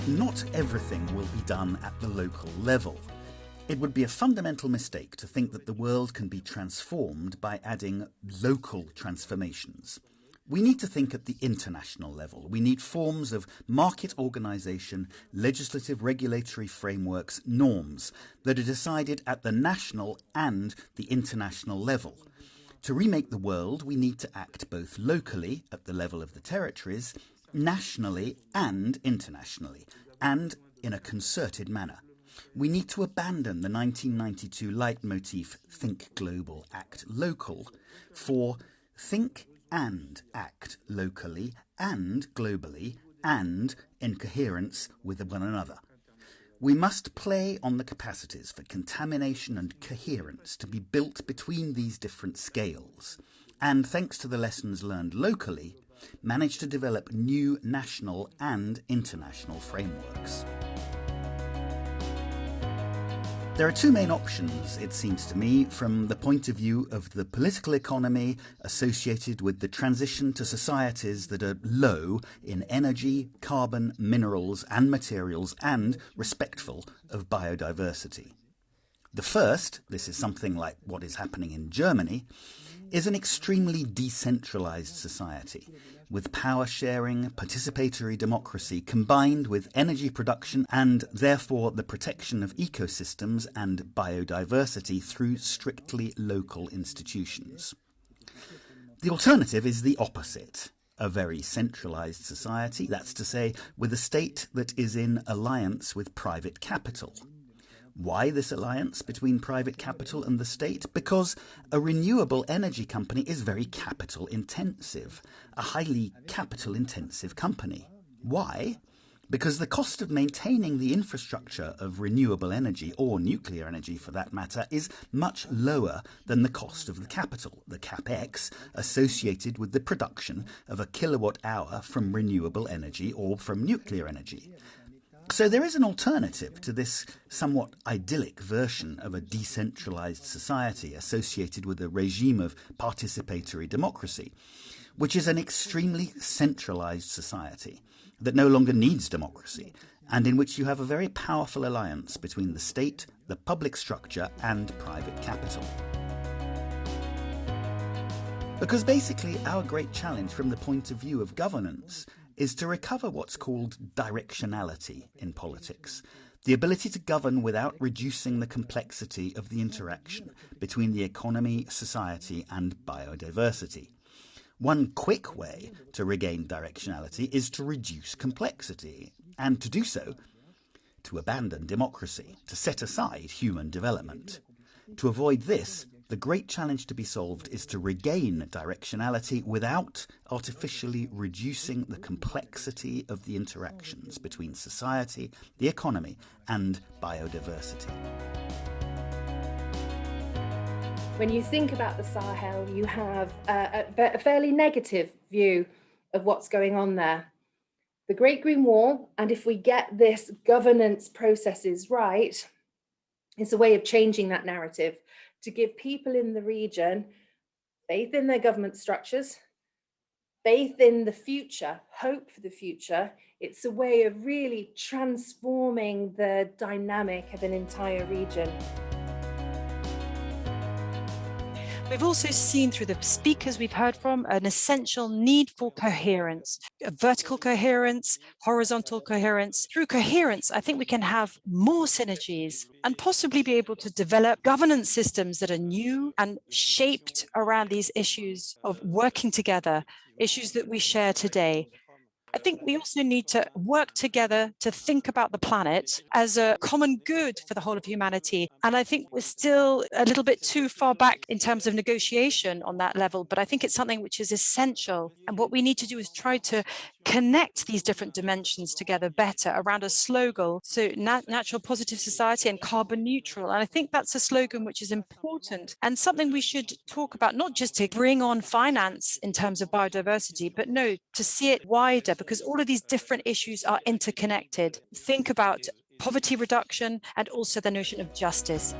Not everything will be done at the local level. It would be a fundamental mistake to think that the world can be transformed by adding local transformations. We need to think at the international level. We need forms of market organisation, legislative regulatory frameworks, norms that are decided at the national and the international level. To remake the world, we need to act both locally at the level of the territories, nationally and internationally, and in a concerted manner. We need to abandon the 1992 leitmotif Think Global, Act Local for Think and Act locally and globally and in coherence with one another. We must play on the capacities for contamination and coherence to be built between these different scales, and thanks to the lessons learned locally, manage to develop new national and international frameworks. There are two main options, it seems to me, from the point of view of the political economy associated with the transition to societies that are low in energy, carbon, minerals and materials and respectful of biodiversity. The first, this is something like what is happening in Germany, is an extremely decentralized society, with power sharing, participatory democracy combined with energy production and therefore the protection of ecosystems and biodiversity through strictly local institutions. The alternative is the opposite, a very centralized society, that's to say, with a state that is in alliance with private capital. Why this alliance between private capital and the state? Because a renewable energy company is very capital intensive, a highly capital intensive company. Why? Because the cost of maintaining the infrastructure of renewable energy, or nuclear energy for that matter, is much lower than the cost of the capital, the capex, associated with the production of a kilowatt hour from renewable energy or from nuclear energy. So there is an alternative to this somewhat idyllic version of a decentralized society associated with a regime of participatory democracy, which is an extremely centralized society that no longer needs democracy, and in which you have a very powerful alliance between the state, the public structure, and private capital. Because basically our great challenge from the point of view of governance is to recover what's called directionality in politics, the ability to govern without reducing the complexity of the interaction between the economy, society, and biodiversity. One quick way to regain directionality is to reduce complexity, and to do so, to abandon democracy, to set aside human development. To avoid this, the great challenge to be solved is to regain directionality without artificially reducing the complexity of the interactions between society, the economy, and biodiversity. When you think about the Sahel, you have a fairly negative view of what's going on there. The Great Green Wall, and if we get this governance processes right, it's a way of changing that narrative, to give people in the region faith in their government structures, faith in the future, hope for the future. It's a way of really transforming the dynamic of an entire region. We've also seen through the speakers we've heard from an essential need for coherence, vertical coherence, horizontal coherence. Through coherence, I think we can have more synergies and possibly be able to develop governance systems that are new and shaped around these issues of working together, issues that we share today. I think we also need to work together to think about the planet as a common good for the whole of humanity. And I think we're still a little bit too far back in terms of negotiation on that level, but I think it's something which is essential. And what we need to do is try to connect these different dimensions together better around a slogan. So natural positive society and carbon neutral. And I think that's a slogan which is important and something we should talk about, not just to bring on finance in terms of biodiversity, but no, to see it wider, because all of these different issues are interconnected. Think about poverty reduction and also the notion of justice.